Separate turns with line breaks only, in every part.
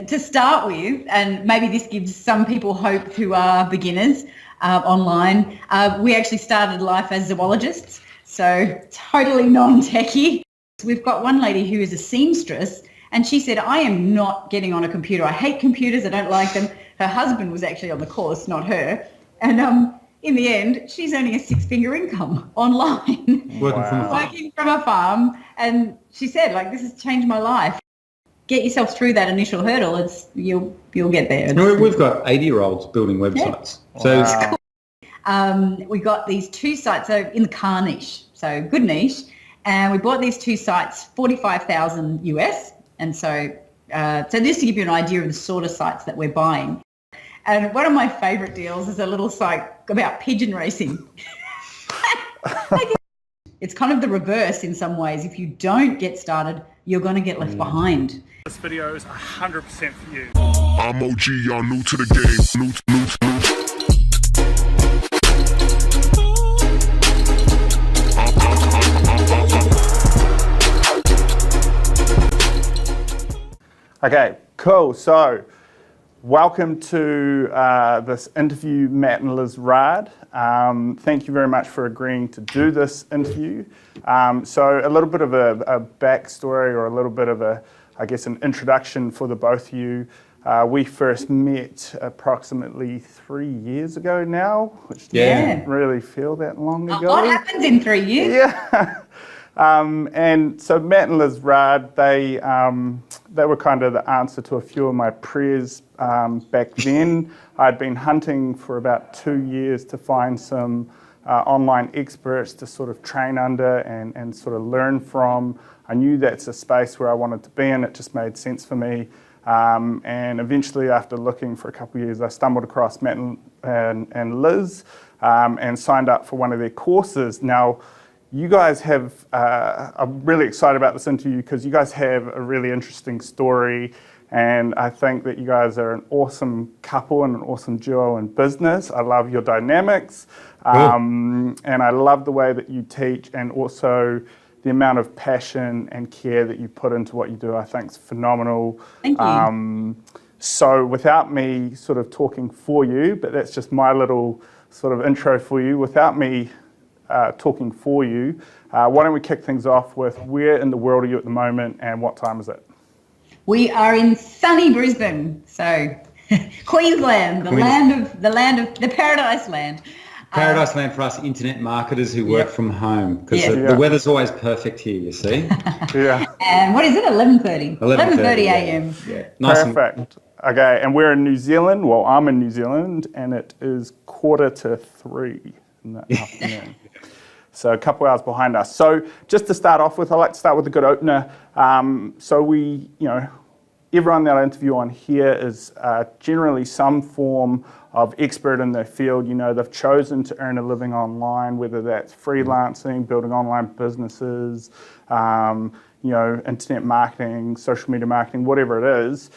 To start with, and maybe this gives some people hope who are beginners online, we actually started life as zoologists, so totally non-techie. We've got one lady who is a seamstress, and she said, I am not getting on a computer. I hate computers. I don't like them. Her husband was actually on the course, not her. And in the end, she's earning a six-figure income online. Working from a farm. And she said, like, this has changed my life. Get yourself through that initial hurdle. You'll get there.
We've got 80-year-olds building websites.
Yeah. So we got these two sites in the car niche, so good niche, and we bought these two sites, $45,000 US, and so just to give you an idea of the sort of sites that we're buying. And one of my favourite deals is a little site about pigeon racing. It's kind of the reverse in some ways. If you don't get started, you're going to get left behind.
This video is 100% for you.
I'm OG, y'all new to the game.
Okay, cool. So, welcome to this interview, Matt and Liz Raad. Thank you very much for agreeing to do this interview. So, a little bit of a backstory, or a little bit of an introduction for the both of you. We first met approximately 3 years ago now, which didn't really feel that long ago.
What happens in 3 years?
Yeah. And so Matt and Liz Raad, they were kind of the answer to a few of my prayers back then. I'd been hunting for about 2 years to find some online experts to sort of train under and sort of learn from. I knew that's a space where I wanted to be in. It just made sense for me. And eventually, after looking for a couple of years, I stumbled across Matt and Liz and signed up for one of their courses. Now, you guys have, I'm really excited about this interview because you guys have a really interesting story, and I think that you guys are an awesome couple and an awesome duo in business. I love your dynamics, and I love the way that you teach, and also the amount of passion and care that you put into what you do. I think is phenomenal.
Thank you.
So without me sort of talking for you, but that's just my little sort of intro for you, without me talking for you, why don't we kick things off with where in the world are you at the moment and what time is it?
We are in sunny Brisbane, so Queensland, the paradise land.
Paradise land for us internet marketers who work from home, because the weather's always perfect here, you see.
Yeah.
And what is it, 11:30? 11:30 a.m.
Yeah. Nice.
Perfect. Okay, and we're in New Zealand. Well, I'm in New Zealand, and it is 2:45 in the afternoon. So a couple hours behind us. So just to start off with, I like to start with a good opener. So we, everyone that I interview on here is generally some form of expert in their field. They've chosen to earn a living online, whether that's freelancing, building online businesses, internet marketing, social media marketing, whatever it is.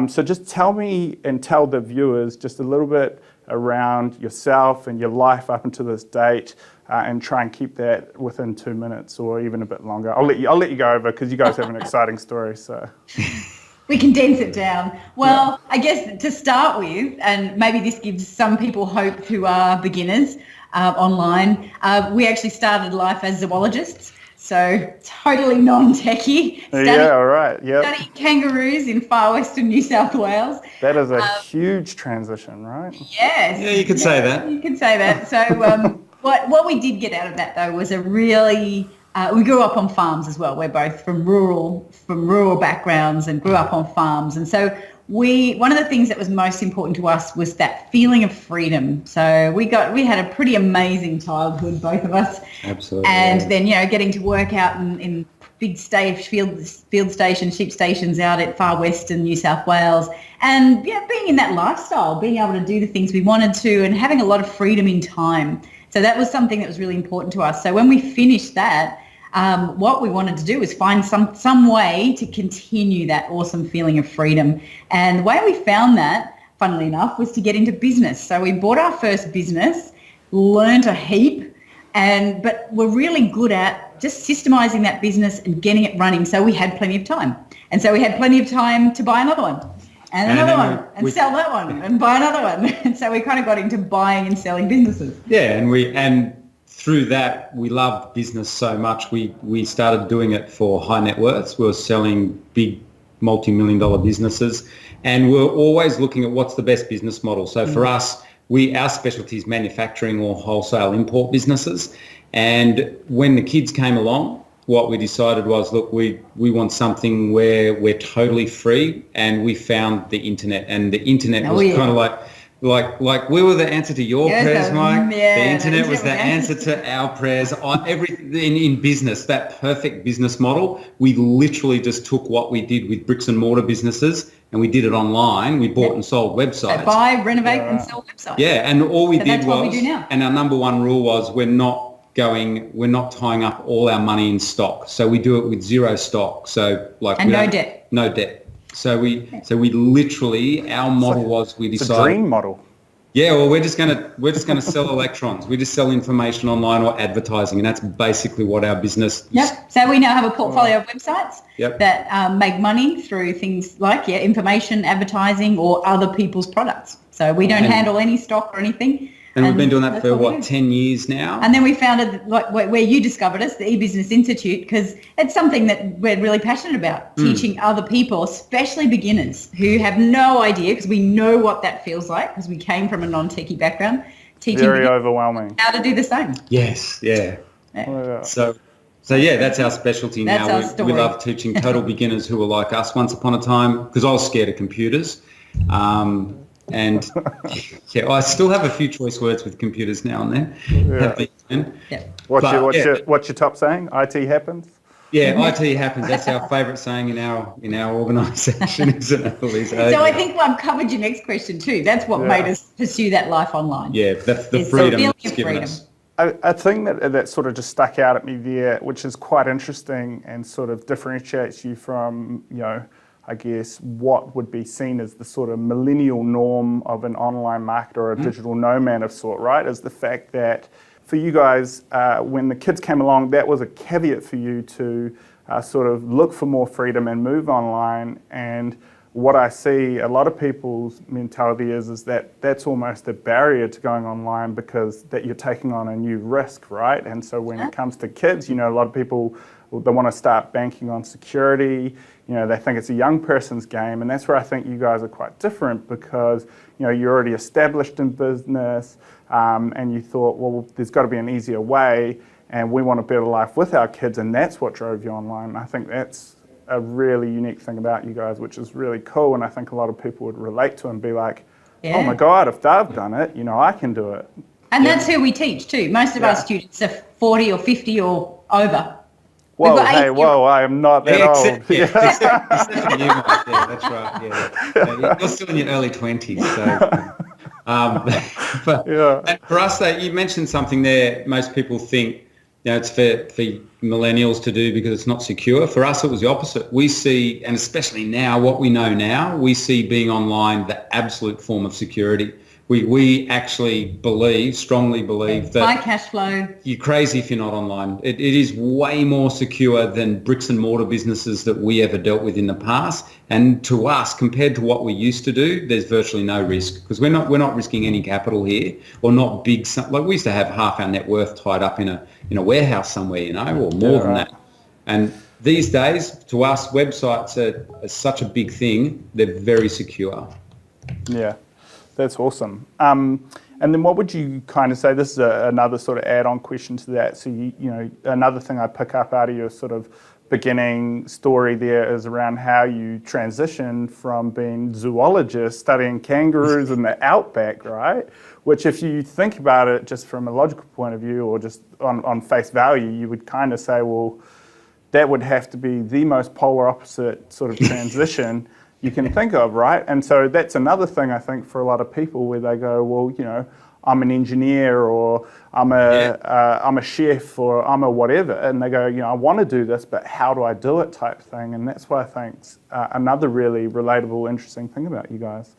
So just tell me and tell the viewers just a little bit around yourself and your life up until this date, and try and keep that within 2 minutes or even a bit longer. I'll let you go over because you guys have an exciting story. So
we condense it down. Well, I guess to start with, and maybe this gives some people hope who are beginners online, we actually started life as zoologists. So totally non-techie. Studying kangaroos in far western New South Wales.
That is a huge transition, right?
Yes.
Yeah, you could say that.
You could say that. So what we did get out of that, though, was a really... we grew up on farms as well. We're both from rural backgrounds and grew up on farms. And so one of the things that was most important to us was that feeling of freedom. So we had a pretty amazing childhood, both of us.
Absolutely.
And then, getting to work out in big field stations, sheep stations out at far western New South Wales, and being in that lifestyle, being able to do the things we wanted to, and having a lot of freedom in time. So that was something that was really important to us. So when we finished that, what we wanted to do was find some way to continue that awesome feeling of freedom. And the way we found that, funnily enough, was to get into business. So we bought our first business, learned a heap, but we're really good at just systemizing that business and getting it running. So we had plenty of time. And so we had plenty of time to buy another one. And another one, and sell that one, and buy another one. And so we kind of got into buying and selling businesses.
Yeah, and through that, we loved business so much. We started doing it for high net worths. We were selling big multi-million dollar businesses, and we're always looking at what's the best business model. So for us, our specialty is manufacturing or wholesale import businesses. And when the kids came along, what we decided was, look, we want something where we're totally free, and we found the internet, and the internet was kind of like we were the answer to your prayers, Mike. Yeah, the internet was the answer to our prayers on everything in business. That perfect business model. We literally just took what we did with bricks and mortar businesses, and we did it online. We bought and sold websites.
So buy, renovate, and sell websites.
Yeah, and all we did
that's
was,
what we do now.
And our number one rule was, we're not tying up all our money in stock. So we do it with zero stock. So
no debt.
No debt. So we literally, our model was, we decided.
It's a dream model.
Yeah, well, we're just gonna sell electrons. We just sell information online or advertising, and that's basically what our business.
Yep. So we now have a portfolio of websites
Yep.
that make money through things like information, advertising, or other people's products. So we don't handle any stock or anything.
And we've been doing that for 10 years now.
And then we founded where you discovered us, the eBusiness Institute, because it's something that we're really passionate about, teaching other people, especially beginners who have no idea, because we know what that feels like, because we came from a non-techie background, teaching
Very overwhelming.
how to do the same.
Yes, yeah. So yeah, that's our specialty
That's
now.
our story.
We love teaching total beginners who were like us once upon a time, because I was scared of computers. And yeah, I still have a few choice words with computers now and then.
Yeah.
What's your top saying? IT happens?
Yeah, IT happens. That's our favourite saying in our organisation, isn't it, Liz?
So I think I've covered your next question too. That's what made us pursue that life online.
Yeah, that's the freedom it's given us.
A thing that sort of just stuck out at me there, which is quite interesting and sort of differentiates you from, I guess, what would be seen as the sort of millennial norm of an online marketer or a digital nomad of sort, right? Is the fact that for you guys, when the kids came along, that was a caveat for you to sort of look for more freedom and move online. And what I see a lot of people's mentality is that that's almost a barrier to going online, because that you're taking on a new risk, right? And so when it comes to kids, a lot of people, they want to start banking on security. They think it's a young person's game, and that's where I think you guys are quite different, because you're already established in business, and you thought, well, there's got to be an easier way, and we want a better life with our kids, and that's what drove you online. And I think that's a really unique thing about you guys, which is really cool, and I think a lot of people would relate to and be like, oh my God, if they've done it, I can do it.
And that's who we teach too. Most of our students are 40 or 50 or over.
Whoa, I am not that old.
Except for you, Mike. Yeah, that's right. Yeah. You're still in your early 20s. So, but for us, though, you mentioned something there. Most people think, it's for millennials to do because it's not secure. For us, it was the opposite. We see, and especially now, what we know now, we see being online the absolute form of security. We actually strongly believe that
high cash flow.
You're crazy if you're not online. It is way more secure than bricks and mortar businesses that we ever dealt with in the past. And to us, compared to what we used to do, there's virtually no risk, because we're not risking any capital here, or not big. Like we used to have half our net worth tied up in a warehouse somewhere, or more than that. And these days, to us, websites are such a big thing. They're very secure.
Yeah. That's awesome. And then what would you kind of say, this is another sort of add-on question to that. So, another thing I pick up out of your sort of beginning story there is around how you transitioned from being zoologists, studying kangaroos in the Outback, right? Which, if you think about it just from a logical point of view, or just on face value, you would kind of say, well, that would have to be the most polar opposite sort of transition you can think of, right? And so that's another thing, I think, for a lot of people, where they go, well, I'm an engineer, or I'm a chef, or I'm a whatever, and they go, I want to do this, but how do I do it, type thing. And that's why I think it's another really relatable, interesting thing about you guys.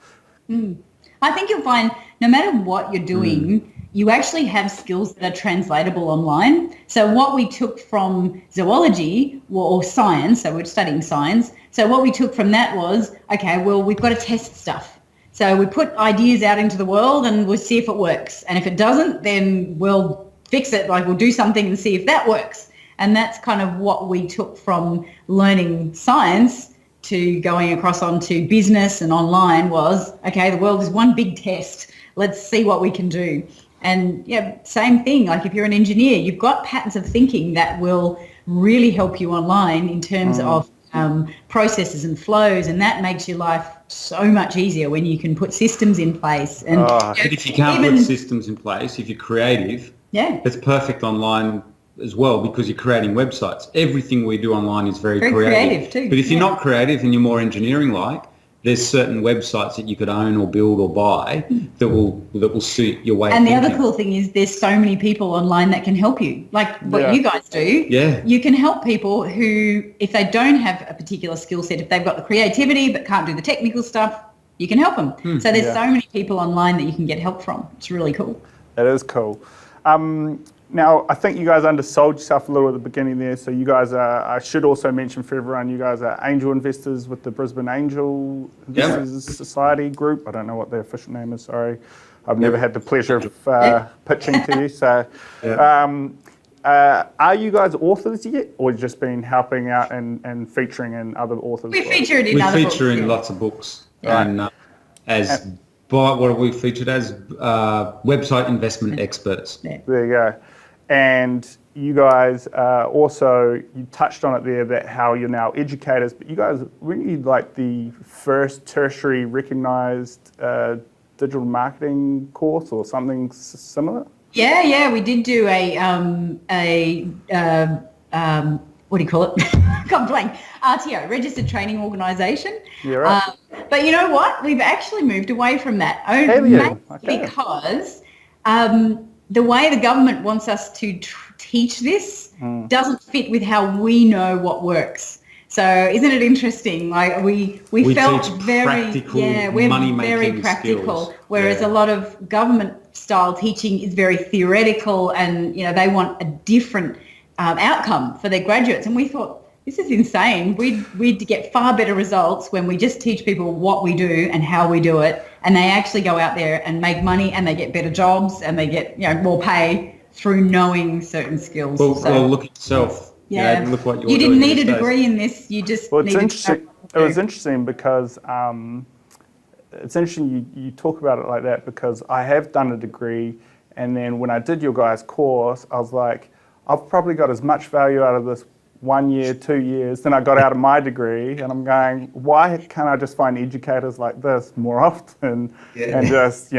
I think you'll find no matter what you're doing, you actually have skills that are translatable online. So what we took from zoology or science, so we're studying science, so what we took from that was, okay, well, we've got to test stuff. So we put ideas out into the world and we'll see if it works. And if it doesn't, then we'll fix it, like we'll do something and see if that works. And that's kind of what we took from learning science to going across onto business and online was, okay, the world is one big test. Let's see what we can do. And yeah, same thing, like if you're an engineer, you've got patterns of thinking that will really help you online in terms of processes and flows, and that makes your life so much easier when you can put systems in place. And
but if you can't put systems in place, if you're creative, it's perfect online as well, because you're creating websites. Everything we do online is very creative
too.
But if you're not creative and you're more engineering-like, there's certain websites that you could own or build or buy that will suit your way of thinking.
And the other cool thing is there's so many people online that can help you, like what you guys do.
Yeah.
You can help people who, if they don't have a particular skill set, if they've got the creativity but can't do the technical stuff, you can help them. So there's so many people online that you can get help from. It's really cool.
That is cool. Now, I think you guys undersold yourself a little at the beginning there. So you guys are, I should also mention for everyone, you guys are angel investors with the Brisbane Angel Investors Society group. I don't know what the official name is, sorry. I've never had the pleasure of pitching to you. So are you guys authors yet, or just been helping out and featuring in other authors?
We feature in other books.
We feature in lots of books. And what are we featured as? Website investment experts.
There you go. And you guys also, you touched on it there, that how you're now educators, but you guys really like the first tertiary recognised digital marketing course or something similar? Yeah,
we did do what do you call it? Gone blank. RTO, Registered Training Organisation.
Yeah, right.
But you know what? We've actually moved away from that. Because the way the government wants us to teach this doesn't fit with how we know what works. So isn't it interesting? Like we felt very we're very practical,
skills.
Whereas a lot of government style teaching is very theoretical, and they want a different outcome for their graduates. And we thought, this is insane. We'd get far better results when we just teach people what we do and how we do it, and they actually go out there and make money, and they get better jobs, and they get more pay through knowing certain skills.
Well, look at yourself.
Yeah,
look what you're
you didn't
doing
need a degree in this. You just
it's interesting. It was interesting because it's interesting you talk about it like that, because I have done a degree, and then when I did your guys' course, I was like, I've probably got as much value out of this 1 year, 2 years than I got out of my degree, and I'm going, why can't I just find educators like this more often and just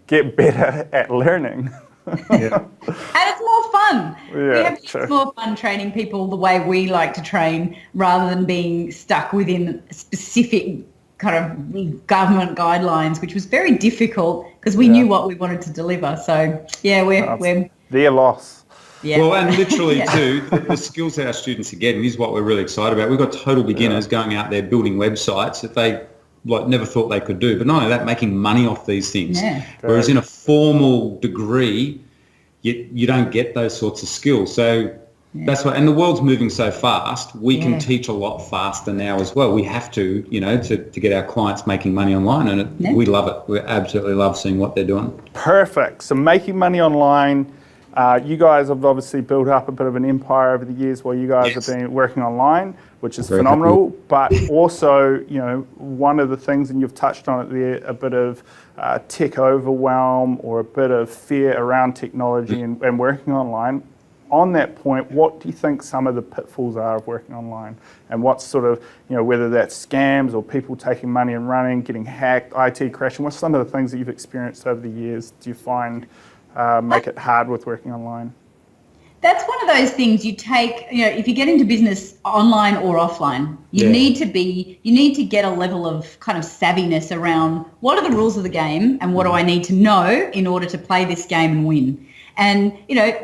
get better at learning?
And it's more fun. It's
true.
more fun training people the way we like to train, rather than being stuck within specific kind of government guidelines, which was very difficult because we knew what we wanted to deliver. So we're
their loss.
Yeah. Well, and literally too, the skills that our students are getting is what we're really excited about. We've got total beginners going out there building websites that they never thought they could do. But not only that, making money off these things.
Yeah.
Whereas in a formal degree, you don't get those sorts of skills. So that's why, and the world's moving so fast, we can teach a lot faster now as well. We have to, to get our clients making money online, and we love it. We absolutely love seeing what they're doing.
Perfect. So making money online. You guys have obviously built up a bit of an empire over the years while you guys have been working online, which is phenomenal. But also, one of the things, and you've touched on it there, a bit of tech overwhelm or a bit of fear around technology and working online. On that point, what do you think some of the pitfalls are of working online? And what sort of, whether that's scams or people taking money and running, getting hacked, IT crashing, what's some of the things that you've experienced over the years do you find make it hard with working online?
That's one of those things you take, if you get into business online or offline, you need to get a level of kind of savviness around what are the rules of the game and what do I need to know in order to play this game and win. And,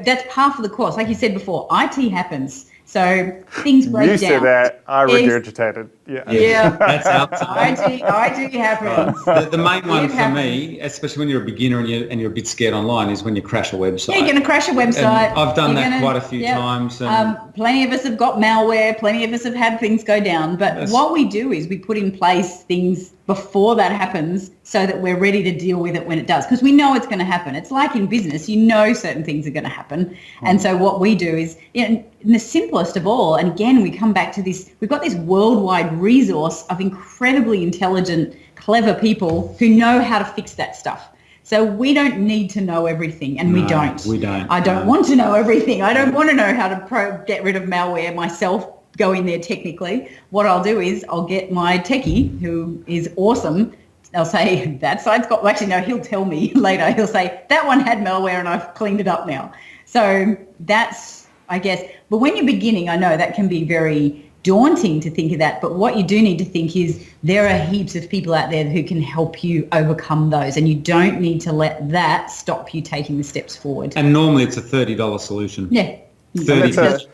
that's half of the course. Like you said before, IT happens. So things break
You
down.
said that, I regurgitated.
Yeah.
That's outside.
I do happen.
The main one
It
for
happens.
me, especially when you're a beginner and you're a bit scared online, is when you crash a website.
Yeah, you're going to crash a website.
And I've done that quite a few
yep.
times. And
Plenty of us have got malware. Plenty of us have had things go down. But what we do is we put in place things before that happens so that we're ready to deal with it when it does. Because we know it's going to happen. It's like in business, you know certain things are going to happen. And so what we do is, in the simplest of all, and again, we come back to this, we've got this worldwide resource of incredibly intelligent, clever people who know how to fix that stuff. So we don't need to know everything, and we don't.
We don't.
I don't want to know everything. I don't want to know how to get rid of malware myself, go in there technically. What I'll do is I'll get my techie, who is awesome. I'll say, that site's got, well, actually, no, he'll tell me later. He'll say, that one had malware and I've cleaned it up now. So that's, I guess, but when you're beginning, I know that can be very daunting to think of that, but what you do need to think is there are heaps of people out there who can help you overcome those, and you don't need to let that stop you taking the steps forward.
And normally it's a $30 solution.
Yeah.
$30,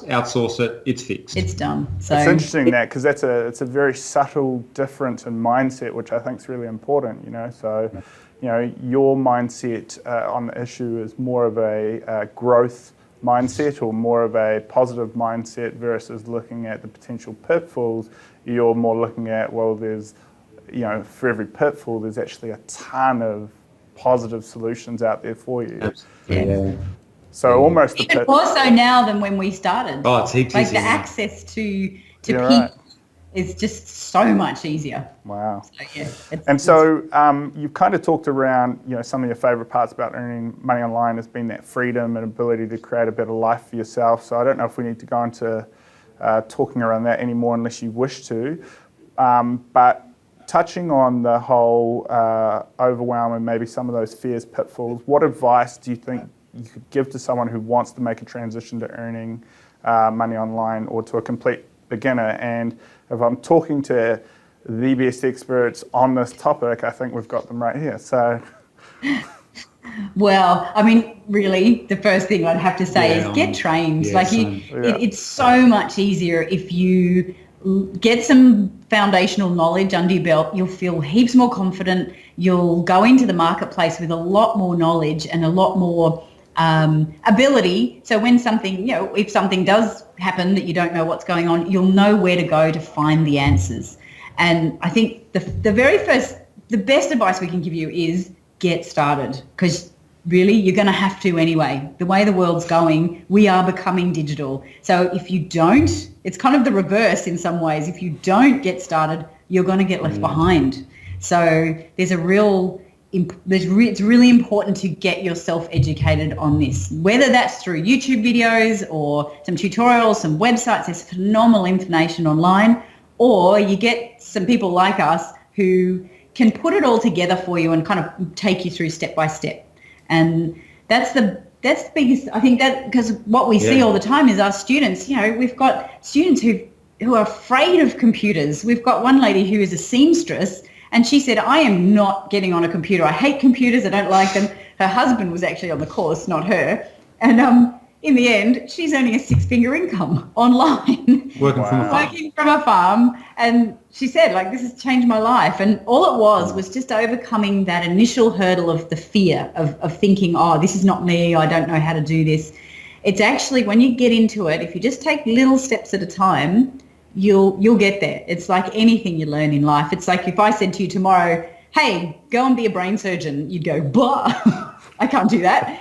outsource it, it's fixed.
It's done. So
It's interesting that, because it's a very subtle difference in mindset, which I think is really important, So, your mindset on the issue is more of a growth mindset or more of a positive mindset versus looking at the potential pitfalls. You're more looking at, well, there's, for every pitfall, there's actually a ton of positive solutions out there for you.
Absolutely. Yeah.
So almost the
even more so now than when we started.
Oh, it's heaps
like
easier
the
now.
access to
You're
people
right.
is just so much easier.
Wow.
So, yeah,
And so you've kind of talked around, some of your favorite parts about earning money online has been that freedom and ability to create a better life for yourself. So I don't know if we need to go into talking around that anymore unless you wish to. But touching on the whole overwhelm and maybe some of those fears, pitfalls, what advice do you think you could give to someone who wants to make a transition to earning money online, or to a complete beginner? And if I'm talking to the best experts on this topic, I think we've got them right here. So,
well, I mean, really, the first thing I'd have to say is get trained. It's so much easier if you get some foundational knowledge under your belt. You'll feel heaps more confident. You'll go into the marketplace with a lot more knowledge and a lot more ability. So when something, if something does happen that you don't know what's going on, you'll know where to go to find the answers. And I think the best advice we can give you is get started, because really you're going to have to anyway. The way the world's going, we are becoming digital. So if you don't, it's kind of the reverse in some ways. If you don't get started, you're going to get left behind. So it's really important to get yourself educated on this, whether that's through YouTube videos or some tutorials, some websites. There's phenomenal information online, or you get some people like us who can put it all together for you and kind of take you through step by step. And that's the biggest, I think, that because what we see all the time is our students, we've got students who are afraid of computers. We've got one lady who is a seamstress, and she said, I am not getting on a computer. I hate computers. I don't like them. Her husband was actually on the course, not her. And in the end, she's earning a six-figure income online.
Working from a farm.
And she said, this has changed my life. And all it was just overcoming that initial hurdle of the fear of thinking, oh, this is not me. I don't know how to do this. It's actually, when you get into it, if you just take little steps at a time, you'll get there. It's like anything you learn in life. It's like if I said to you tomorrow, hey, go and be a brain surgeon, you'd go, blah, I can't do that.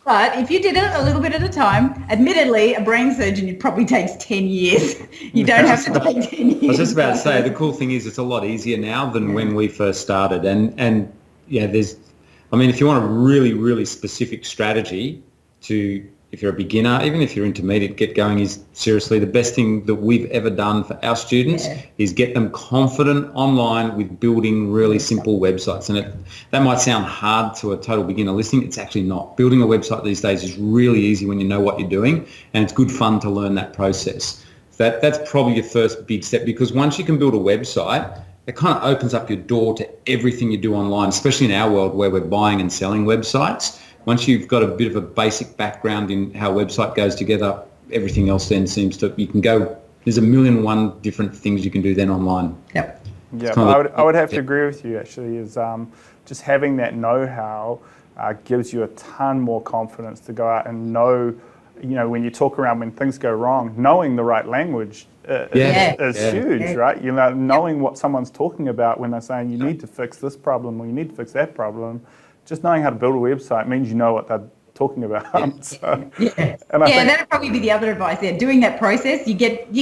But if you did it a little bit at a time, admittedly, a brain surgeon, it probably takes 10 years. You don't have to take 10 years.
I was just about to say, the cool thing is it's a lot easier now than when we first started. And if you want a really, really specific strategy to, if you're a beginner, even if you're intermediate, get going, is seriously the best thing that we've ever done for our students is get them confident online with building really simple websites. And that might sound hard to a total beginner listening. It's actually not. Building a website these days is really easy when you know what you're doing, and it's good fun to learn that process. That's probably your first big step, because once you can build a website, it kind of opens up your door to everything you do online, especially in our world where we're buying and selling websites. Once you've got a bit of a basic background in how a website goes together, everything else then seems to, you can go, there's a million and one different things you can do then online.
Yep.
Yeah, I would have to agree with you actually, is just having that know-how gives you a ton more confidence to go out and know, when you talk around when things go wrong, knowing the right language is huge, right? Knowing what someone's talking about when they're saying you need to fix this problem or you need to fix that problem, just knowing how to build a website means you know what they're talking about. That'd probably
be the other advice there. Doing that process, you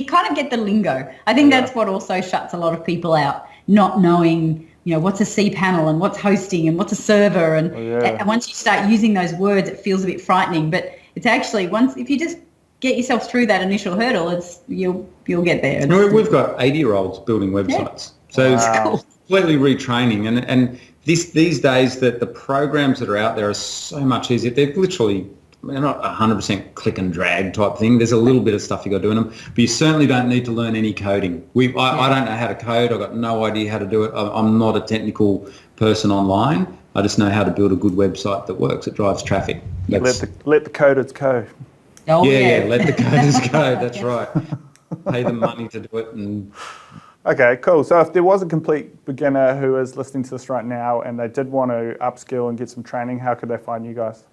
kind of get the lingo. I think that's what also shuts a lot of people out, not knowing, what's a cPanel and what's hosting and what's a server. And once you start using those words, it feels a bit frightening. But it's actually, if you just get yourself through that initial hurdle, you'll get there.
We've got 80-year-olds building websites. So it's completely retraining. And these days that the programs that are out there are so much easier. They're not 100% click and drag type thing. There's a little bit of stuff you got to do in them, but you certainly don't need to learn any coding. I don't know how to code. I've got no idea how to do it. I'm not a technical person online. I just know how to build a good website that works. It drives traffic.
Let the coders code.
Oh,
yeah, let the coders code. That's right. Pay them money to do it.
Okay, cool. So if there was a complete beginner who is listening to this right now and they did want to upskill and get some training, how could they find you guys?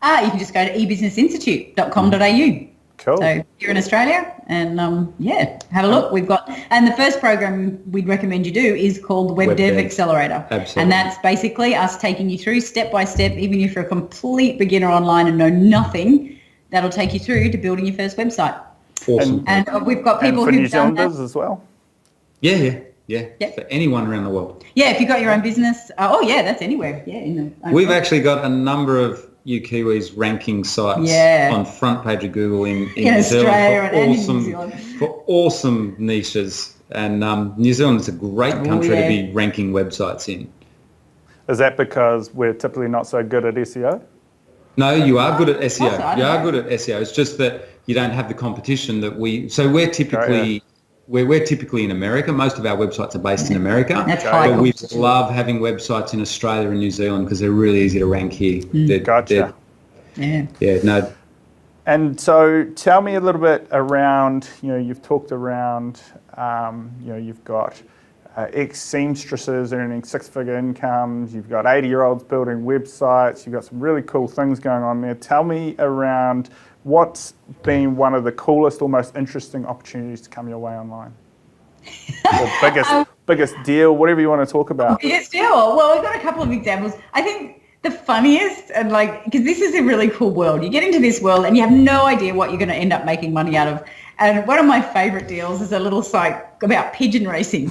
You can just go to ebusinessinstitute.com.au.
Cool.
So you're in Australia and have a look. And the first program we'd recommend you do is called the Dev Accelerator.
Absolutely.
And that's basically us taking you through step by step, even if you're a complete beginner online and know nothing, that'll take you through to building your first website.
Awesome.
And we've got people
who've
done that.
New Zealanders as well?
Yeah. For anyone around the world.
Yeah, if you've got your own business. That's anywhere. Yeah.
We've actually got a number of you Kiwis ranking sites on front page of Google in New Zealand for awesome niches. And New Zealand is a great country to be ranking websites in.
Is that because we're typically not so good at SEO?
No, you are good at SEO. You are good at SEO. It's just that you don't have the competition that we... So we're typically... We're typically in America. Most of our websites are based in America.
That's
but we love having websites in Australia and New Zealand because they're really easy to rank here.
Gotcha.
No.
And so tell me a little bit around, you've talked around, you've got ex-seamstresses earning six-figure incomes. You've got 80-year-olds building websites. You've got some really cool things going on there. Tell me around what's been one of the coolest or most interesting opportunities to come your way online? Or biggest deal, whatever you want to talk about.
Biggest deal? Well, we've got a couple of examples. I think the funniest, and because this is a really cool world. You get into this world and you have no idea what you're going to end up making money out of. And one of my favorite deals is a little site about pigeon racing.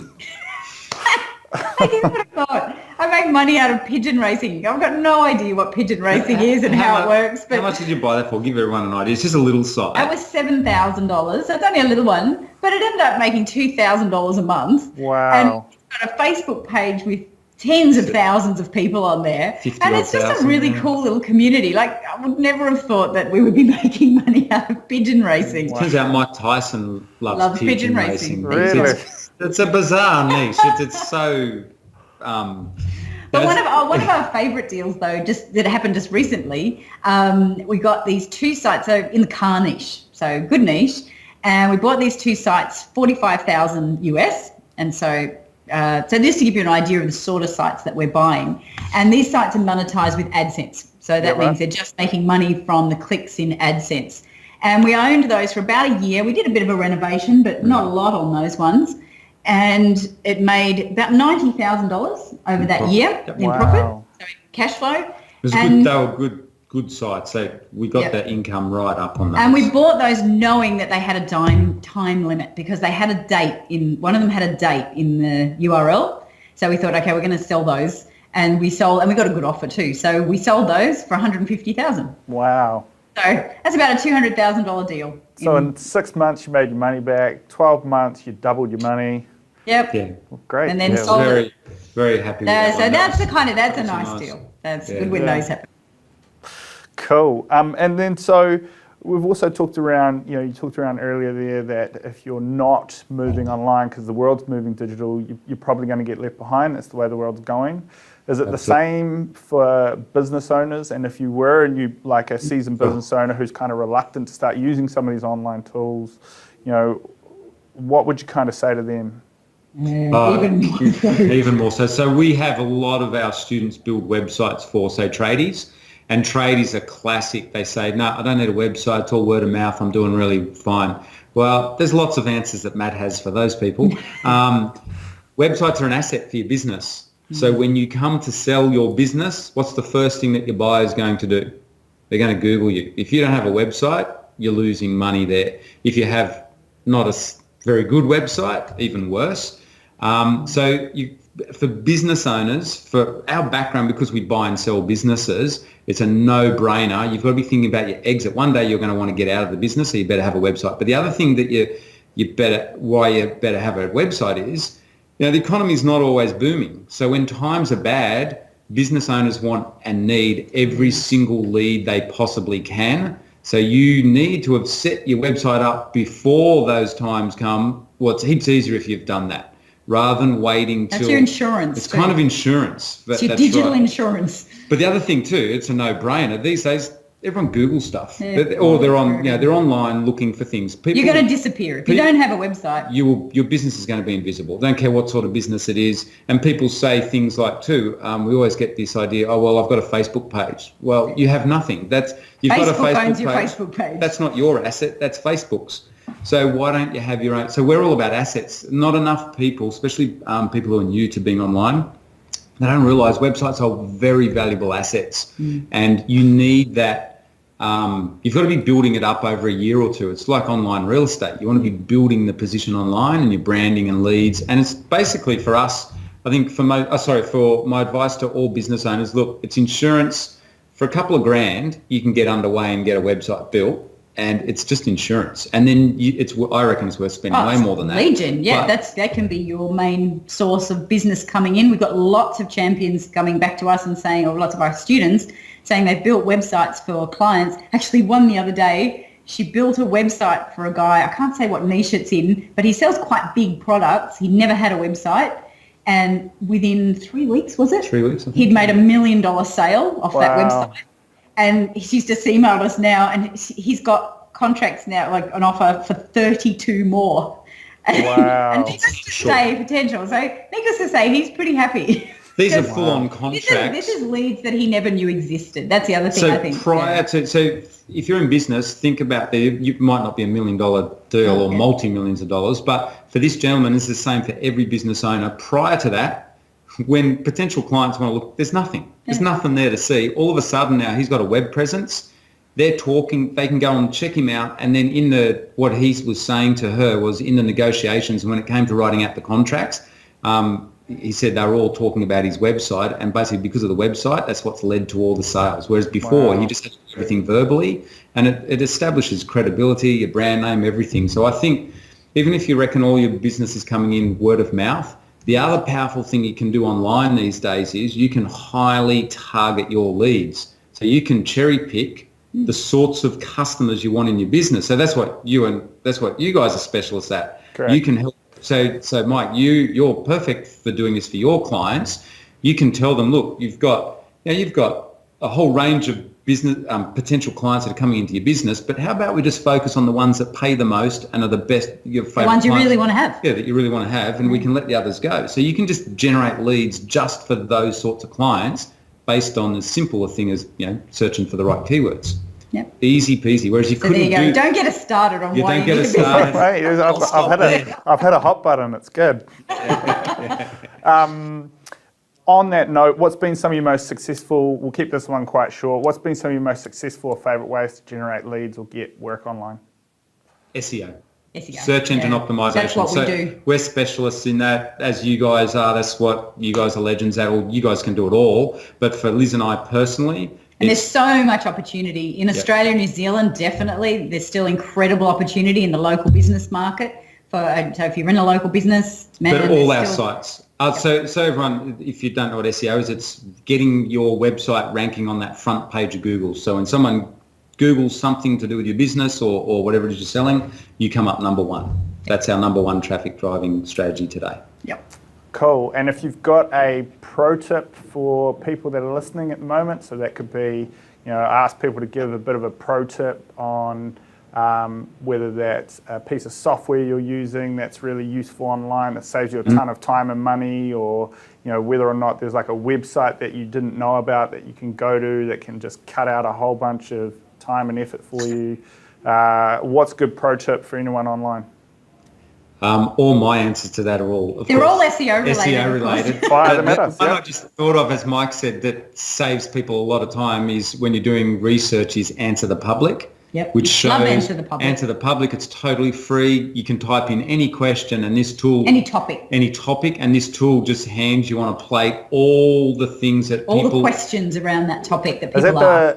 I make money out of pigeon racing. I've got no idea what pigeon racing is and how it works. But
how much did you buy that for? Give everyone an idea. It's just a little site.
It was $7,000, so it's only a little one, but it ended up making $2,000 a month.
Wow.
And it's got a Facebook page with tens of thousands of people on there. And it's just a really cool little community. I would never have thought that we would be making money out of pigeon racing.
Wow. Turns out Mike Tyson loves pigeon racing.
Really?
It's a bizarre niche. It's so...
But one of our favourite deals, though, that happened just recently, we got these two sites, so in the car niche, so good niche, and we bought these two sites, $45,000 US, and so just to give you an idea of the sort of sites that we're buying, and these sites are monetized with AdSense, so that means they're just making money from the clicks in AdSense, and we owned those for about a year. We did a bit of a renovation, but not a lot on those ones. And it made about $90,000 over that year in profit, so cash flow.
They were good sites. We got that income right up on those.
And we bought those knowing that they had a time limit because they had a date one of them had a date in the URL. So we thought, okay, we're going to sell those, and we got a good offer too. So we sold those for $150,000.
Wow.
So that's about a $200,000 deal.
So in 6 months you made your money back. 12 months you doubled your money.
Yep.
Yeah.
Well, great.
And then
sold it. Very happy with that.
So that's a nice deal. That's good when those happen.
Cool. And then so we've also talked around, you talked around earlier there that if you're not moving online because the world's moving digital, you're probably going to get left behind. That's the way the world's going. Is it the same for business owners? And if you were like a seasoned business owner who's kind of reluctant to start using some of these online tools, what would you kind of say to them?
Even more so. So we have a lot of our students build websites for, say, tradies, and tradies are classic. They say, no, I don't need a website. It's all word of mouth. I'm doing really fine. Well, there's lots of answers that Matt has for those people. Websites are an asset for your business. So when you come to sell your business, what's the first thing that your buyer is going to do? They're going to Google you. If you don't have a website, you're losing money there. If you have not a very good website, even worse. For business owners, for our background, because we buy and sell businesses, it's a no-brainer. You've got to be thinking about your exit. One day you're going to want to get out of the business, so you better have a website. But the other thing that you better have a website is, the economy is not always booming. So when times are bad, business owners want and need every single lead they possibly can. So you need to have set your website up before those times come. Well, it's heaps easier if you've done that, rather than waiting till...
That's your insurance.
It's kind of insurance.
It's your digital insurance.
But the other thing too, it's a no-brainer. These days, everyone Googles stuff, or they're online looking for things.
You're going to disappear if you don't have a website.
Your business is going to be invisible. Don't care what sort of business it is. And people say things like too. We always get this idea. Oh well, I've got a Facebook page. Well, you have nothing. You've got a Facebook page. That's not your asset. That's Facebook's. So why don't you have your own? So we're all about assets. Not enough people, especially people who are new to being online, they don't realise websites are very valuable assets, and you need that. You've got to be building it up over a year or two. It's like online real estate. You want to be building the position online and your branding and leads. And it's basically for us, I think for my advice to all business owners, look, it's insurance. For a couple of grand, you can get underway and get a website built. And it's just insurance. And then I reckon it's worth spending way more than that.
Legion, yeah, that can be your main source of business coming in. We've got lots of champions coming back to us and saying, or lots of our students saying they've built websites for clients. Actually, one the other day, she built a website for a guy. I can't say what niche it's in, but he sells quite big products. He never had a website. And within 3 weeks, was it?
3 weeks, I think.
He'd made $1 million sale off that website. And she's just emailed us now, and he's got contracts now, like an offer for 32 more.
Wow.
And needless to say, potential. So needless to say, he's pretty happy.
These are full-on contracts.
This is leads that he never knew existed. That's the other thing, I think.
So if you're in business, think about you might not be $1 million deal or multi-millions of dollars, but for this gentleman, it's the same for every business owner. Prior to that, when potential clients want to look, there's nothing. There's nothing there to see. All of a sudden now he's got a web presence. They're talking, they can go and check him out. And then what he was saying to her was in the negotiations, when it came to writing out the contracts, he said they were all talking about his website, and basically because of the website, that's what's led to all the sales. Whereas before he just had everything verbally, and it establishes credibility, your brand name, everything. So I think even if you reckon all your business is coming in word of mouth, the other powerful thing you can do online these days is you can highly target your leads. So you can cherry pick the sorts of customers you want in your business. So that's what you guys are specialists at.
Correct.
You can help. So Mike, you're perfect for doing this for your clients. You can tell them, look, you've got a whole range of business potential clients that are coming into your business, but how about we just focus on the ones that pay the most and are the best, your favorite,
the ones you really want to have.
Yeah, that you really want to have, and we can let the others go. So you can just generate leads just for those sorts of clients based on as simple a thing as searching for the right keywords.
Yep.
Easy peasy. Whereas you couldn't
there you go. Don't get us started on why
don't get us started.
Right, I've had a hot button. It's good. On that note, what's been some of your most successful, we'll keep this one quite short, what's been some of your most successful or favourite ways to generate leads or get work online?
SEO.
SEO.
Search engine optimization.
That's what we do.
We're specialists in that, as you guys are. That's what you guys are legends at. Or you guys can do it all. But for Liz and I personally,
and there's so much opportunity in Australia and New Zealand. Definitely, there's still incredible opportunity in the local business market. So if you're in a local business,
but all our sites. So everyone, if you don't know what SEO is, it's getting your website ranking on that front page of Google. So when someone Google something to do with your business or whatever it is you're selling, you come up number one. That's our number one traffic driving strategy today.
Yep.
Cool. And if you've got a pro tip for people that are listening at the moment, so that could be, ask people to give a bit of a pro tip on whether that's a piece of software you're using that's really useful online that saves you a ton of time and money, or whether or not there's like a website that you didn't know about that you can go to that can just cut out a whole bunch of time and effort for you. What's a good pro tip for anyone online?
All my answers to that are all,
they're all SEO related.
SEO related.
The
one I just thought of, as Mike said, that saves people a lot of time is when you're doing research is Answer the Public.
Yep.
Which shows
Love Answer the Public.
Answer the Public. It's totally free. You can type in any question, and this tool,
any topic,
and this tool just hands you on a plate all the things that
all
people,
the questions around that topic that people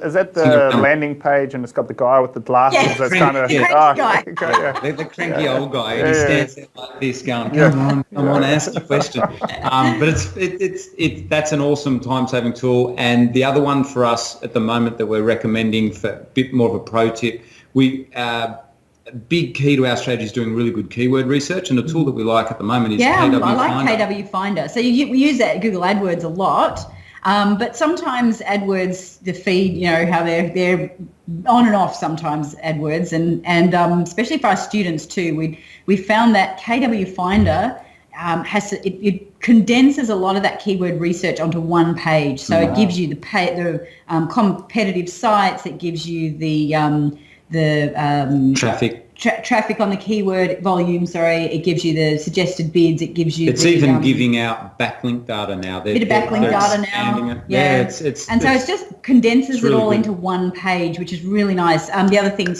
Is that the landing page, and it's got the guy with the glasses?
Yeah.
That's kind of
guy.
The cranky old guy, and he stands there like this, going, "Come on, ask your question." But it's that's an awesome time-saving tool. And the other one for us at the moment that we're recommending for a bit more of a pro tip. A big key to our strategy is doing really good keyword research, and a tool that we like at the moment is KW
I like
Finder.
KW Finder. So we use that at Google AdWords a lot, but sometimes AdWords, the feed, how they're on and off sometimes AdWords, and especially for our students too. We found that KW Finder it condenses a lot of that keyword research onto one page. So it gives you the competitive sites. It gives you the traffic on the keyword volume. It gives you the suggested bids. It gives you.
It's even giving out backlink data now.
Bit of backlink data now.
Yeah,
it just condenses it all into one page, which is really nice. The other thing,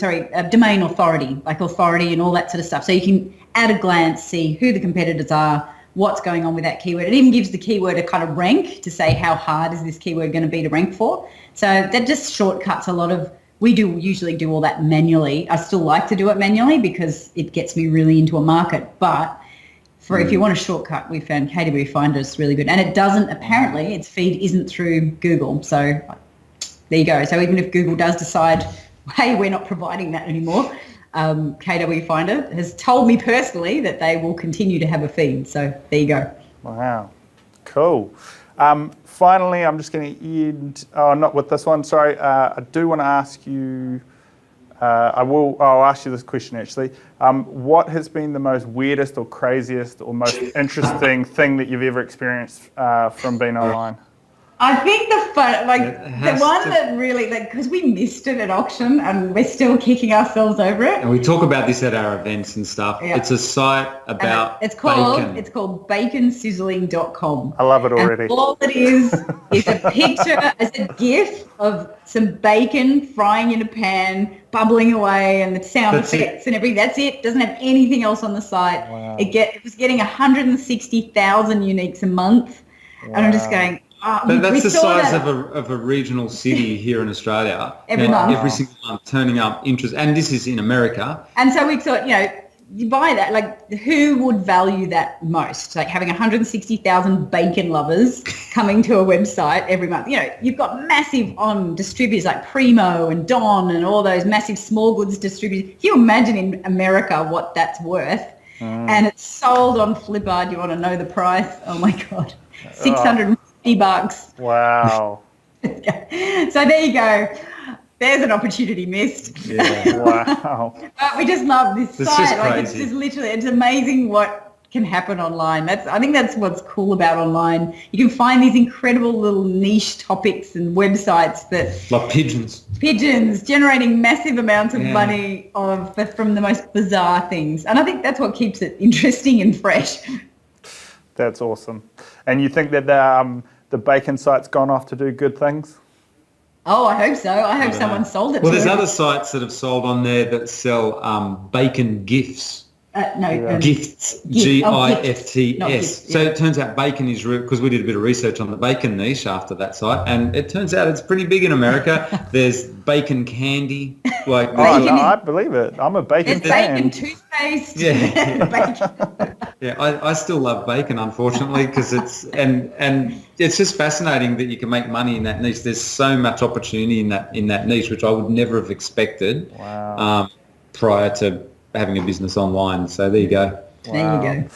domain authority, like authority and all that sort of stuff. So you can at a glance see who the competitors are, what's going on with that keyword. It even gives the keyword a kind of rank to say how hard is this keyword going to be to rank for. So that just shortcuts a lot of. We usually do all that manually. I still like to do it manually because it gets me really into a market. But if you want a shortcut, we found KW Finder is really good. And it doesn't, apparently, its feed isn't through Google. So there you go. So even if Google does decide, hey, we're not providing that anymore, KW Finder has told me personally that they will continue to have a feed. So there you go.
Wow. Cool. Finally, I'm just going to end, not with this one, sorry. I do want to ask you, I'll ask you this question actually. What has been the most weirdest or craziest or most interesting thing that you've ever experienced from being online?
I think the one that really, because we missed it at auction and we're still kicking ourselves over it.
And we talk about this at our events and stuff. Yeah. It's a site about bacon.
It's called baconsizzling.com.
I love it already.
And all it is a picture, it's a GIF of some bacon frying in a pan, bubbling away, and the sound effects and everything. That's it. Doesn't have anything else on the site.
Wow.
It was getting 160,000 uniques a month. Wow. And I'm just going,
that's the size of a regional city here in Australia. Every single month turning up interest. And this is in America.
And so we thought, you buy that, who would value that most? Like having 160,000 bacon lovers coming to a website every month. You've got massive distributors like Primo and Don and all those massive small goods distributors. Can you imagine in America what that's worth? And it's sold on Flipkart. You want to know the price? Oh my God. $650.
Wow.
So there you go. There's an opportunity missed.
Yeah. Wow.
But we just love this site.
Just crazy.
It's just literally, it's amazing what can happen online. I think that's what's cool about online. You can find these incredible little niche topics and websites that
like pigeons
generating massive amounts of money from the most bizarre things. And I think that's what keeps it interesting and fresh.
That's awesome. And you think that the bacon site's gone off to do good things?
Oh, I hope so. I hope someone sold it.
Well, there's other sites that have sold on there that sell bacon gifts.
No.
Gifts,
Gift. Oh,
Gifts.
Not gifts,
So
yeah.
it turns out bacon is real, because we did a bit of research on the bacon niche after that site, and it turns out it's pretty big in America. There's bacon candy, like
Oh, no,
Bacon is-
I believe it. I'm a bacon
It's
fan.
bacon toothpaste.
Yeah.
Bacon.
yeah, I still love bacon, unfortunately, because it's and it's just fascinating that you can make money in that niche. There's so much opportunity in that niche, which I would never have expected prior to having a business online. So there you go.
There you go.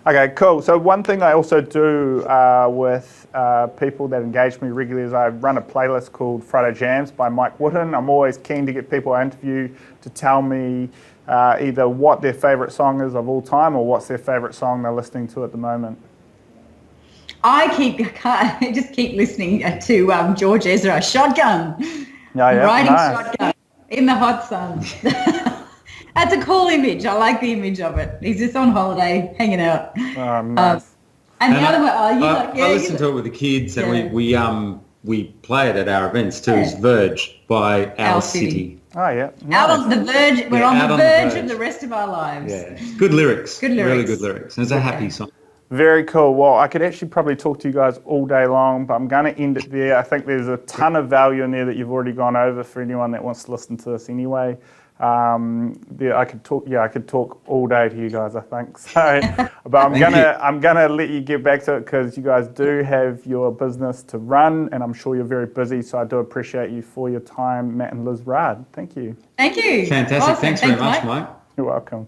Okay, cool. So one thing I also do with people that engage me regularly is I run a playlist called Friday Jams by Mike Whitten. I'm always keen to get people I interview to tell me either what their favourite song is of all time or what's their favourite song they're listening to at the moment.
I just keep listening to George Ezra, Shotgun. Riding
nice.
shotgun in the hot sun. That's a cool image. I like the image of it. He's just on holiday, hanging out.
Oh, nice.
And the other one,
I listen to it with the kids, and we play it at our events too. It's Verge by Our City.
Oh, yeah.
Out
Nice.
on the verge. We're on the verge of the rest of our lives.
Yeah, good lyrics.
Good lyrics.
Really good lyrics. And it's a happy song.
Very cool. Well, I could actually probably talk to you guys all day long, but I'm going to end it there. I think there's a ton of value in there that you've already gone over for anyone that wants to listen to this anyway. I could talk all day to you guys, I think. So, but I'm gonna let you get back to it because you guys do have your business to run, and I'm sure you're very busy. So I do appreciate you for your time, Matt and Liz Raad. Thank you.
Thank you.
Fantastic.
Awesome.
Thanks very much, Mike.
You're welcome.